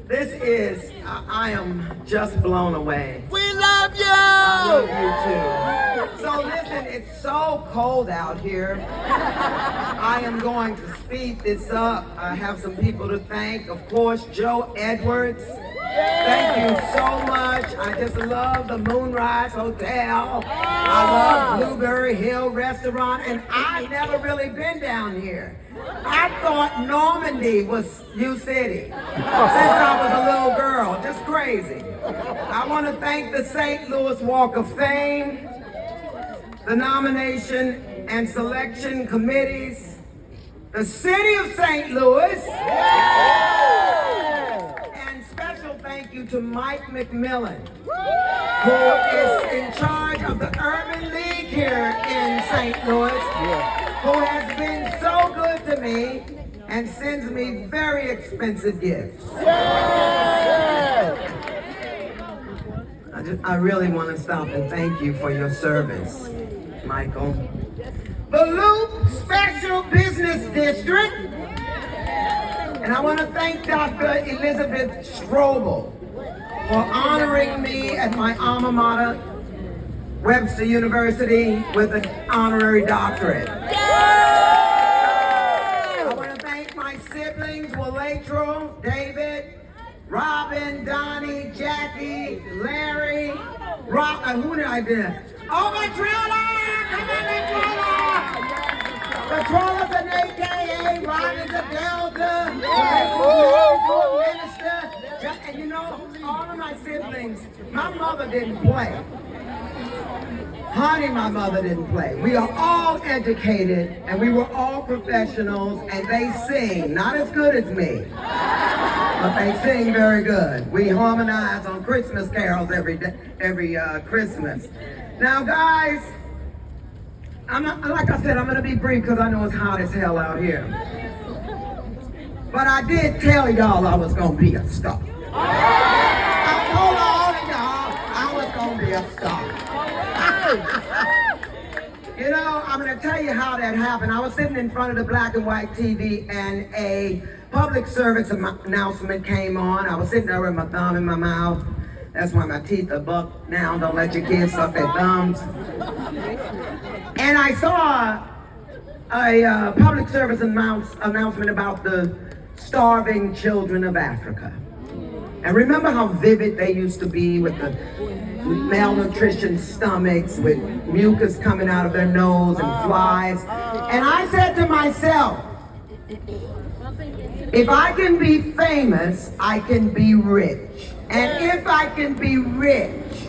This is, I am just blown away. We love you! I love you too. So listen, it's so cold out here. I am going to speed this up. I have some people to thank. Of course, Joe Edwards. Thank you so much. I just love the Moonrise Hotel. I love Blueberry Hill Restaurant, and I've never really been down here. I thought Normandy was U City since I was a little girl. Just crazy. I want to thank the St. Louis Walk of Fame, the nomination and selection committees, the city of St. Louis, and special thank you to Mike McMillan, who is in charge of the Urban League here in St. Louis, who has been so good to me and sends me very expensive gifts. I really want to stop and thank you for your service, Michael. The Loop Special Business District, and I want to thank Dr. Elizabeth Strobel for honoring me at my alma mater, Webster University, with an honorary doctorate. I want to thank my siblings, Walatro, David, Robin, Donnie, Jackie, Larry, who did I do? Oh, my trailer! Come on, the trailer! The trailer's an AKA, Robin's a Delta, minister. And you know, all of my siblings, my mother didn't play. Honey, my mother didn't play. We are all educated, and we were all professionals, and they sing, not as good as me, but they sing very good. We harmonize on Christmas carols every Christmas. Now, guys, like I said, I'm gonna be brief because I know it's hot as hell out here. But I did tell y'all I was gonna be a star. I told all of y'all I was gonna be a star. You know, I'm going to tell you how that happened. I was sitting in front of the black and white TV and a public service announcement came on. I was sitting there with my thumb in my mouth. That's why my teeth are bucked now. Don't let your kids suck their thumbs. And I saw a public service announcement about the starving children of Africa. And remember how vivid they used to be with the malnutrition stomachs, with mucus coming out of their nose and flies. And I said to myself, if I can be famous, I can be rich. And if I can be rich,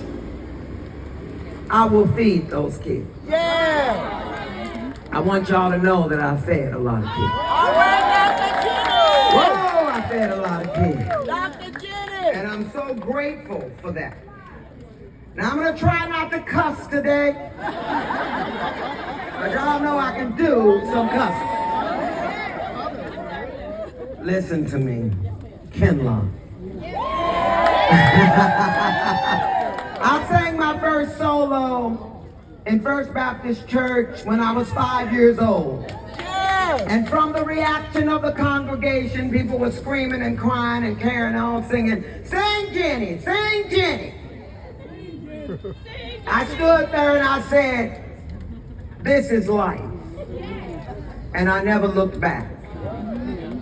I will feed those kids. Yeah. I want y'all to know that I fed a lot of kids. All right, Dr. Jenny. Whoa, I fed a lot of kids. Dr. Jenny. And I'm so grateful for that. Now I'm gonna try not to cuss today, but y'all know I can do some cussing. Listen to me, Kenla. I sang my first solo in First Baptist Church when I was 5 years old. And from the reaction of the congregation, people were screaming and crying and carrying on singing, "Sing Jenny, sing Jenny." I stood there and I said, this is life. And I never looked back.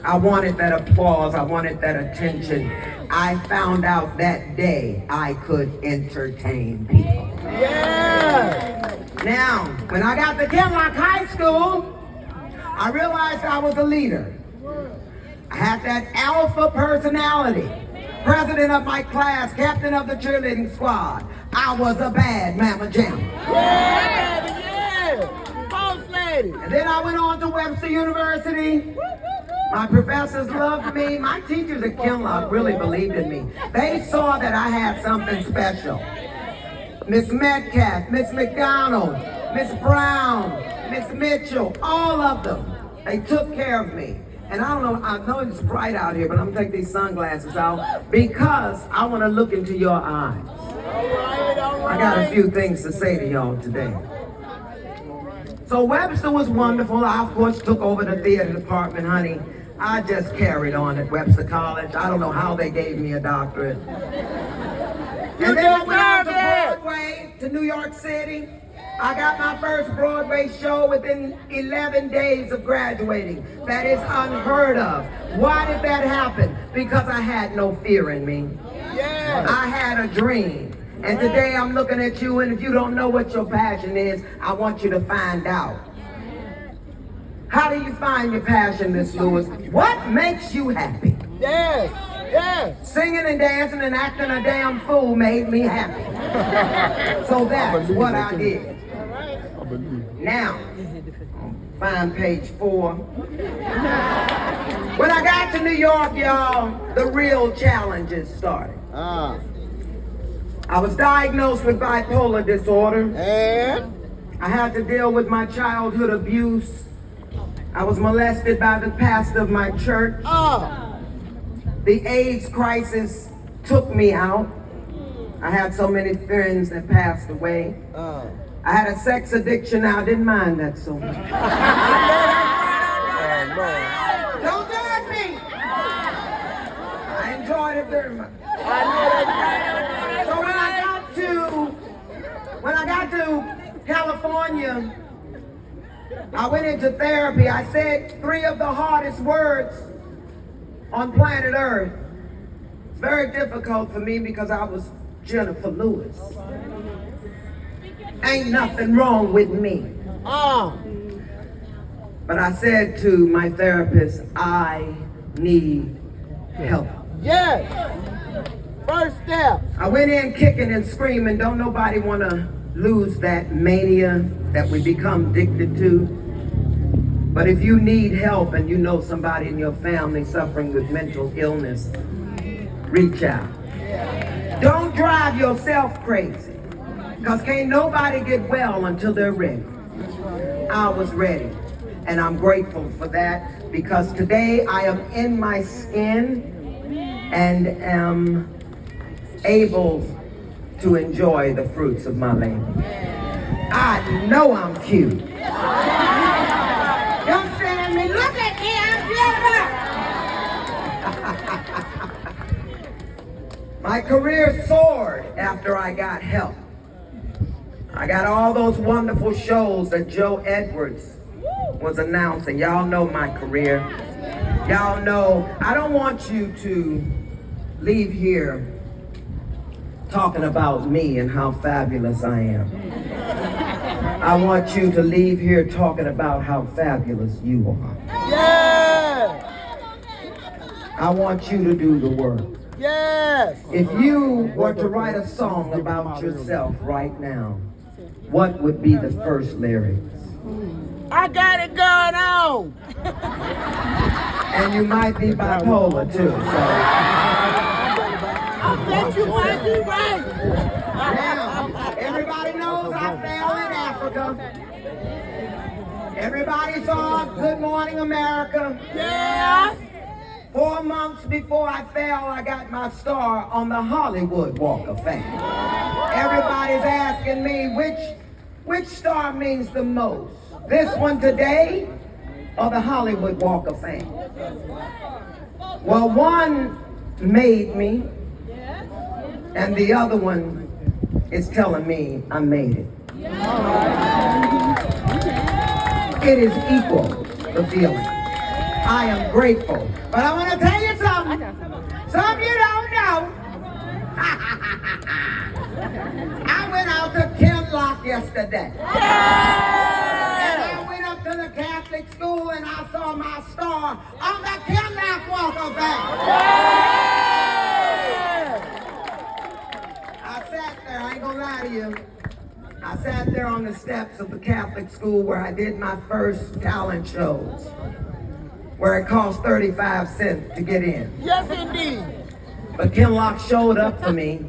I wanted that applause. I wanted that attention. I found out that day I could entertain people. Yeah. Now, when I got to Kenlock High School, I realized I was a leader. I had that alpha personality. President of my class, captain of the cheerleading squad. I was a bad mama jamma. Yeah, baby, yeah. Boss lady. And then I went on to Webster University. My professors loved me. My teachers at Kenlock really believed in me. They saw that I had something special. Miss Metcalf, Miss McDonald, Miss Brown, Miss Mitchell, all of them. They took care of me. And I don't know, I know it's bright out here, but I'm gonna take these sunglasses out because I want to look into your eyes. All right. I got a few things to say to y'all today. So Webster was wonderful. I, of course, took over the theater department, honey. I just carried on at Webster College. I don't know how they gave me a doctorate. And then I went out to Broadway, to New York City. I got my first Broadway show within 11 days of graduating. That is unheard of. Why did that happen? Because I had no fear in me. Yeah. I had a dream. And today I'm looking at you, and if you don't know what your passion is, I want you to find out. How do you find your passion, Miss Lewis? What makes you happy? Yes. Yes. Singing and dancing and acting a damn fool made me happy. So that's what I did. Now, find page 4. When I got to New York, y'all, the real challenges started. I was diagnosed with bipolar disorder. And I had to deal with my childhood abuse. I was molested by the pastor of my church. The AIDS crisis took me out. I had so many friends that passed away. I had a sex addiction. I didn't mind that so much. Don't judge me. I enjoyed it very much. So when I got to California, I went into therapy. I said 3 of the hardest words on planet Earth. It's very difficult for me because I was Jenifer Lewis. Ain't nothing wrong with me. But I said to my therapist, I need help. yes. First step. I went in kicking and screaming. Don't nobody want to lose that mania that we become addicted to. But if you need help and you know somebody in your family suffering with mental illness, reach out. Don't drive yourself crazy, because can't nobody get well until they're ready. I was ready, and I'm grateful for that, because today I am in my skin and am able to enjoy the fruits of my labor. I know I'm cute. Don't stare at me. Look at me, I'm Jenifer. My career soared after I got help. I got all those wonderful shows that Joe Edwards was announcing. Y'all know my career. Y'all know, I don't want you to leave here talking about me and how fabulous I am. I want you to leave here talking about how fabulous you are. Yes. I want you to do the work. Yes. If you were to write a song about yourself right now, what would be the first lyrics? I got it going on. And you might be bipolar too, so. I bet you might be right. Now, everybody knows I fell in Africa. Everybody saw Good Morning America. Yeah. 4 months before I fell, I got my star on the Hollywood Walk of Fame. Everybody's asking me which star means the most, this one today or the Hollywood Walk of Fame. Well, one made me, and the other one is telling me I made it. It is equal, the feeling. I am grateful. But I want to tell you something. Something you don't know. I went out to Kinlock yesterday. And I went up to the Catholic school and I saw my star on the Kinlock Walk of Fame. I sat there, I ain't gonna lie to you. I sat there on the steps of the Catholic school where I did my first talent shows, where it cost 35 cents to get in. Yes, indeed. But Kinlock showed up for me.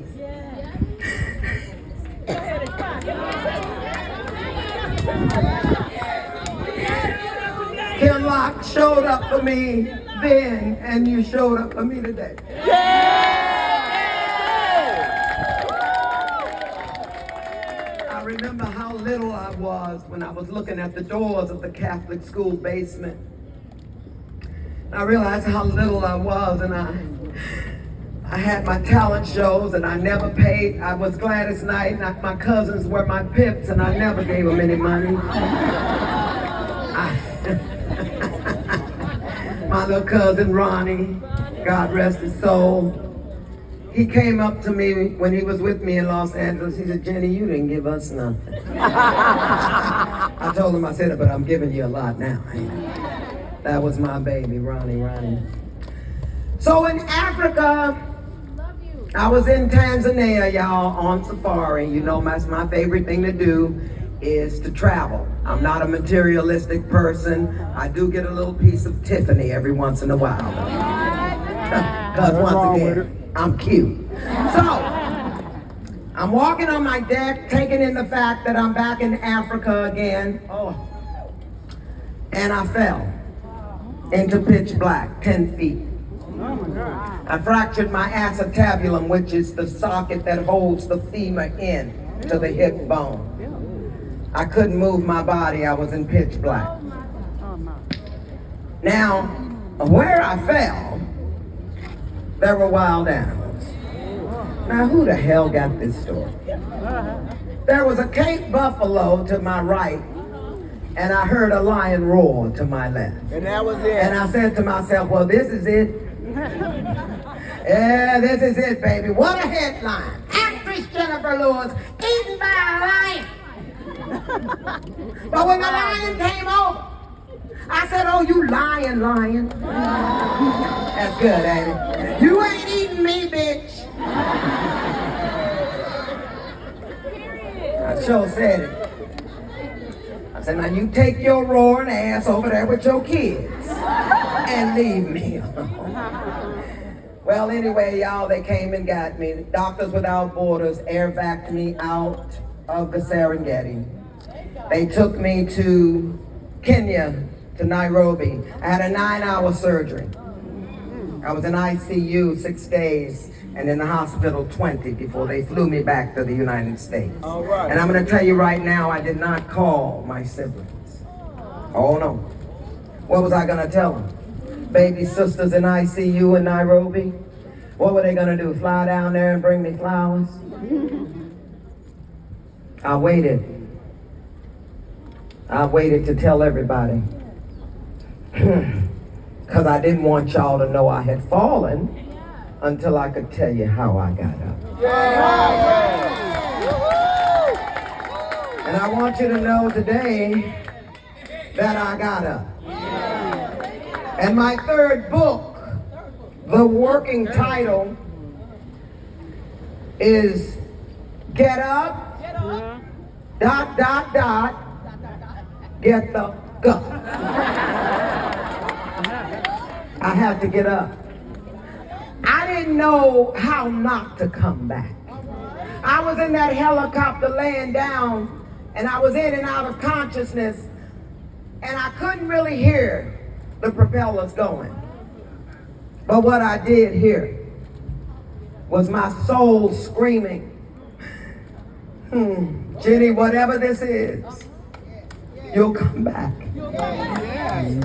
Kinlock showed up for me then, and you showed up for me today. I remember how little I was when I was looking at the doors of the Catholic school basement. I realized how little I was, and I had my talent shows, and I never paid. I was Gladys Knight, and my cousins were my pips, and I never gave them any money. My little cousin Ronnie, God rest his soul, he came up to me when he was with me in Los Angeles. He said, Jenny, you didn't give us nothing. I told him, I said, but I'm giving you a lot now. That was my baby, Ronnie. So in Africa, I was in Tanzania, y'all, on safari. You know, that's my favorite thing to do is to travel. I'm not a materialistic person. I do get a little piece of Tiffany every once in a while. Because once again, I'm cute. So, I'm walking on my deck, taking in the fact that I'm back in Africa again. Oh. And I fell into pitch black, 10 feet. I fractured my acetabulum, which is the socket that holds the femur in to the hip bone. I couldn't move my body. I was in pitch black. Now, where I fell, there were wild animals. Now, who the hell got this story? There was a Cape buffalo to my right, and I heard a lion roar to my left. And that was it. And I said to myself, well, this is it. Yeah, this is it, baby. What a headline. Actress Jenifer Lewis eaten by a lion. But when the lion came over, I said, oh, you lion. That's good, ain't it? You ain't eating me, bitch. I sure said it. I said, now you take your roaring ass over there with your kids and leave me alone. Well, anyway, y'all, they came and got me. Doctors Without Borders air vac'd me out of the Serengeti. They took me to Kenya, to Nairobi. I had a 9-hour surgery. I was in ICU 6 days and in the hospital 20 before they flew me back to the United States. All right. And I'm going to tell you right now, I did not call my siblings. Oh no. What was I going to tell them? Baby sisters in ICU in Nairobi? What were they going to do? Fly down there and bring me flowers? I waited to tell everybody. Because I didn't want y'all to know I had fallen until I could tell you how I got up. And I want you to know today that I got up. And my third book, the working title is Get Up, Get the Go. I had to get up. I didn't know how not to come back. I was in that helicopter laying down, and I was in and out of consciousness, and I couldn't really hear the propellers going. But what I did hear was my soul screaming, Jenny, whatever this is, you'll come back.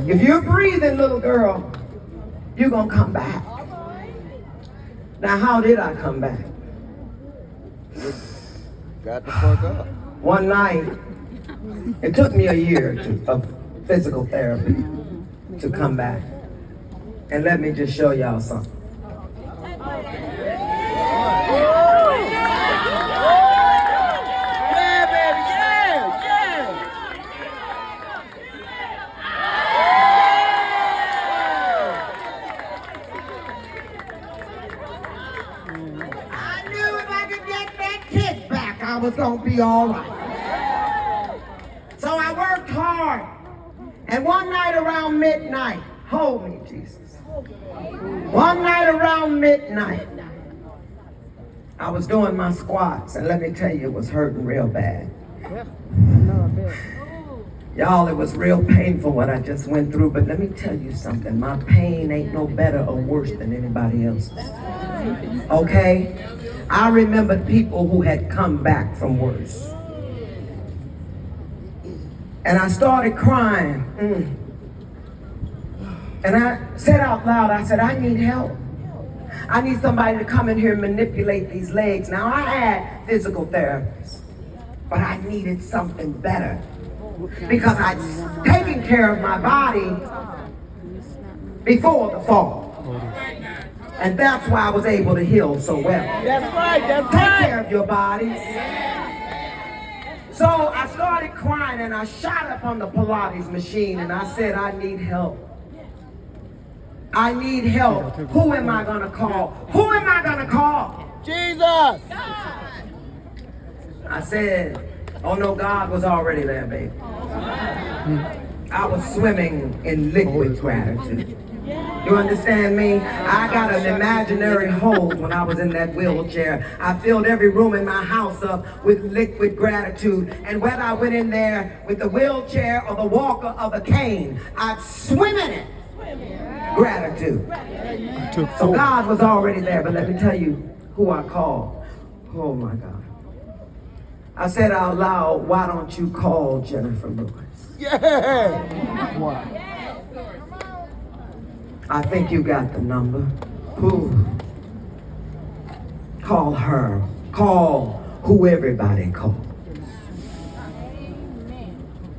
If you're breathing, little girl, you're going to come back. Now, how did I come back? Got the fuck up. One night, it took me a year of physical therapy to come back. And let me just show y'all something. I was gonna be all right. So I worked hard, and one night around midnight, hold me, Jesus. One night around midnight, I was doing my squats, and let me tell you, it was hurting real bad. Y'all, it was real painful what I just went through, but let me tell you something. My pain ain't no better or worse than anybody else's. Okay? I remembered people who had come back from worse. And I started crying. And I said out loud, I said, I need help. I need somebody to come in here and manipulate these legs. Now, I had physical therapists, but I needed something better because I'd taken care of my body before the fall. And that's why I was able to heal so well. That's right, that's Take right. care of your bodies. So I started crying and I shot up on the Pilates machine and I said, I need help. I need help. Who am I gonna call? Who am I gonna call? Jesus. I said, oh no, God was already there, baby. I was swimming in liquid gratitude. You understand me? I got an imaginary hose when I was in that wheelchair. I filled every room in my house up with liquid gratitude. And whether I went in there with the wheelchair or the walker or the cane, I'd swim in it. Gratitude. So God was already there, but let me tell you who I called. Oh my God. I said out loud, why don't you call Jenifer Lewis? Yeah. I think you got the number. Who? Call her. Call who everybody calls.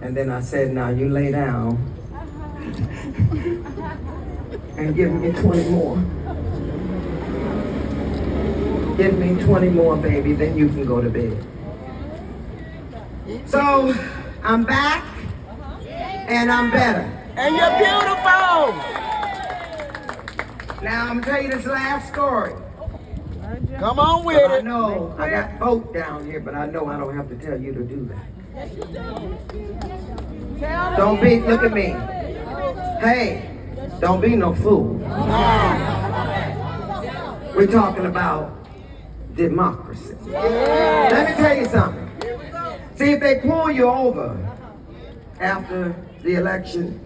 And then I said, now you lay down and give me 20 more. Give me 20 more, baby, then you can go to bed. So, I'm back, and I'm better. And you're beautiful. Now, I'm gonna tell you this last story. Come on with I it. know I got folk down here, but I know I don't have to tell you to do that. Don't be, look at me. Hey, don't be no fool. We're talking about democracy. Let me tell you something. See, if they pull you over after the election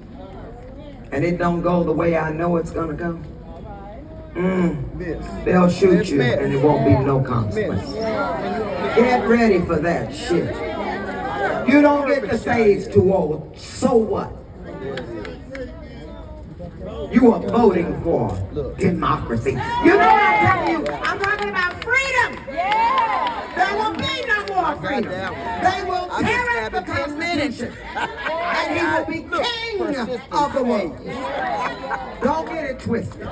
and it don't go the way I know it's gonna go, they'll shoot you and it won't be no consequence. Get ready for that shit. You don't get to say it's too old. So what? You are voting for democracy. You know what I'm telling you? I'm talking about freedom. There will be no more freedom. They will tear up the Constitution. And he will be king of the world. Don't get it twisted.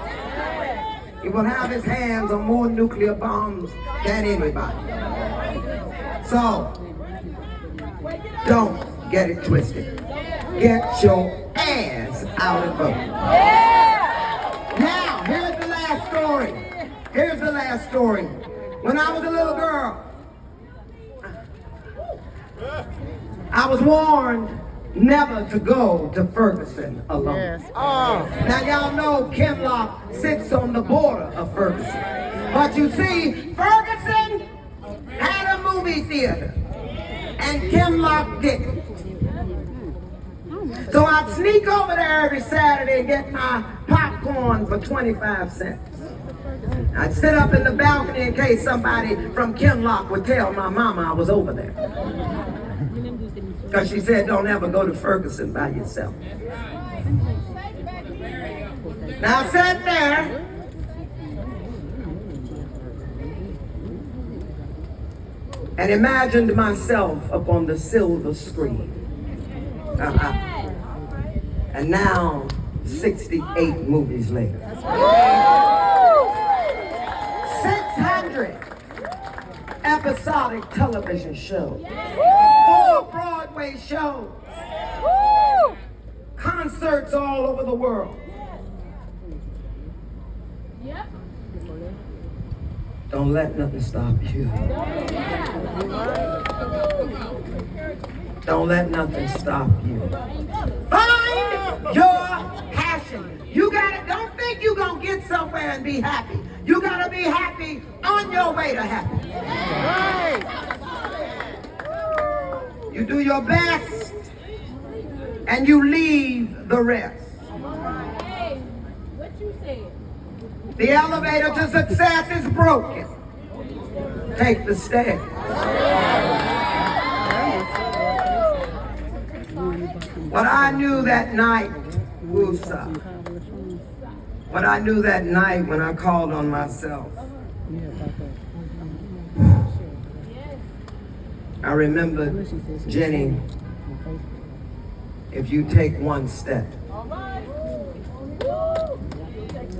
He will have his hands on more nuclear bombs than anybody. So, don't get it twisted. Get your ass out and vote. Now, here's the last story. Here's the last story. When I was a little girl, I was warned never to go to Ferguson alone. Yes. Oh. Now y'all know Kinloch sits on the border of Ferguson. But you see, Ferguson had a movie theater and Kinloch didn't. So I'd sneak over there every Saturday and get my popcorn for 25 cents. I'd sit up in the balcony in case somebody from Kinloch would tell my mama I was over there. Because she said, don't ever go to Ferguson by yourself. Now I sat there and imagined myself up on the silver screen. And now, 68 movies later. 600 episodic television shows. 4 Broadway shows. Concerts all over the world. Don't let nothing stop you. Don't let nothing stop you. Find your passion. You gotta, don't think you're gonna get somewhere and be happy. You gotta be happy on your way to happy. You do your best and you leave the rest. The elevator to success is broken. Take the stairs. But I knew that night, Wusa. But I knew that night when I called on myself. I remember, Jenny, if you take one step,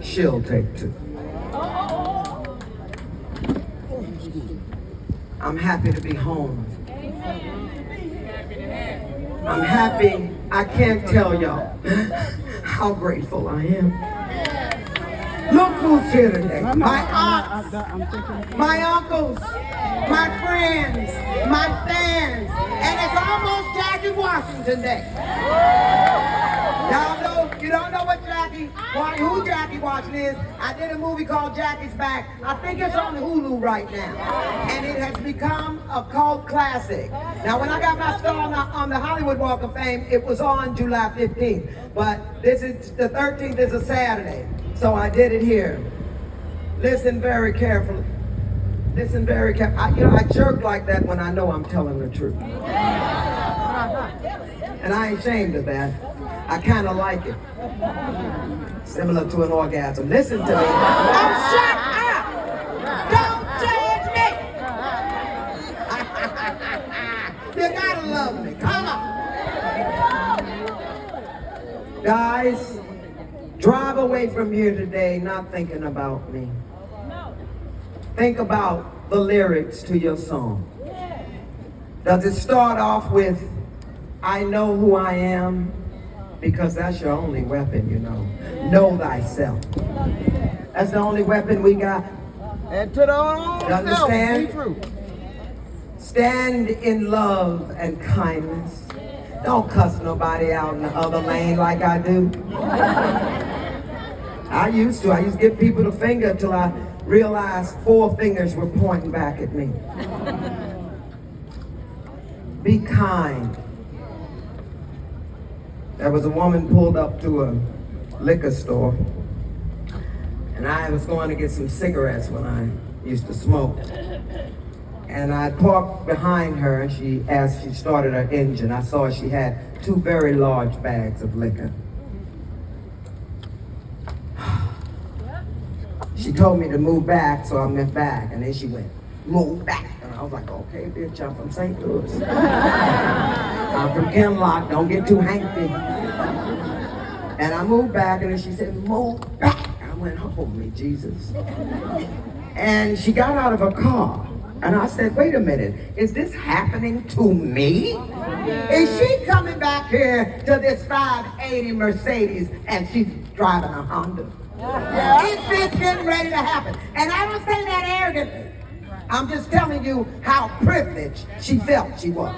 she'll take two. I'm happy to be home. I'm happy. I can't tell y'all how grateful I am. Look who's here today. My aunts, my uncles, my friends, my fans, and it's almost Jackie Washington Day. Y'all know, you don't know what who Jackie Washington is. I did a movie called Jackie's Back. I think it's on Hulu right now. And it has become a cult classic. Now, when I got my star on the Hollywood Walk of Fame, it was on July 15th. But this is the 13th is a Saturday. So I did it here. Listen very carefully. Listen very carefully. I jerk like that when I know I'm telling the truth. And I ain't ashamed of that. I kind of like it. Similar to an orgasm. Listen to me. Oh, shut up! Don't judge me! You gotta love me. Come on. Guys, drive away from here today not thinking about me. Think about the lyrics to your song. Does it start off with, I know who I am? Because that's your only weapon, you know. Know thyself. That's the only weapon we got. And to the own You understand? self, be true. Stand in love and kindness. Don't cuss nobody out in the other lane like I do. I used to give people the finger till I realized 4 fingers were pointing back at me. Be kind. There was a woman pulled up to a liquor store, and I was going to get some cigarettes when I used to smoke. And I parked behind her, and she started her engine. I saw she had 2 very large bags of liquor. She told me to move back, so I went back, and then she went, move back. And I was like, okay, bitch, I'm from St. Louis. I'm from Kenlock, don't get too hanky. And I moved back, and then she said, move back. I went, oh, me, Jesus. And she got out of her car, and I said, wait a minute, is this happening to me? Is she coming back here to this 580 Mercedes, and she's driving a Honda? Is this getting ready to happen? And I don't say that arrogantly. I'm just telling you how privileged she felt she was.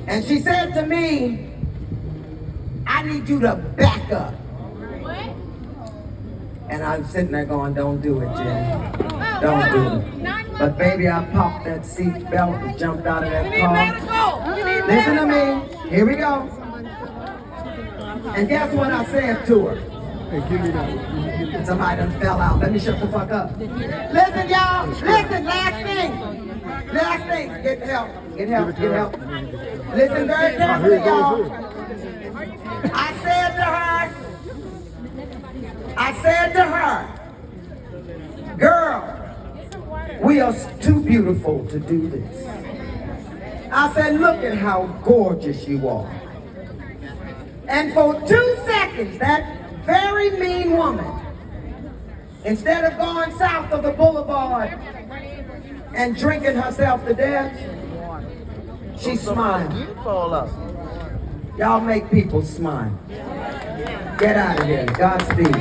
And she said to me, I need you to back up. And I'm sitting there going, don't do it, Jen. Don't do it. But baby, I popped that seat belt and jumped out of that car. Listen to me. Here we go. And guess what I said to her? Hey, give me that. Somebody done fell out. Let me shut the fuck up. Listen, y'all. Listen, last thing. Last thing. Get help. Get help. Get help. Listen very carefully, y'all. I said to her, girl, we are too beautiful to do this. I said, look at how gorgeous you are. And for 2 seconds, that very mean woman, instead of going south of the boulevard and drinking herself to death, she smiled. Y'all make people smile. Get out of here. Godspeed.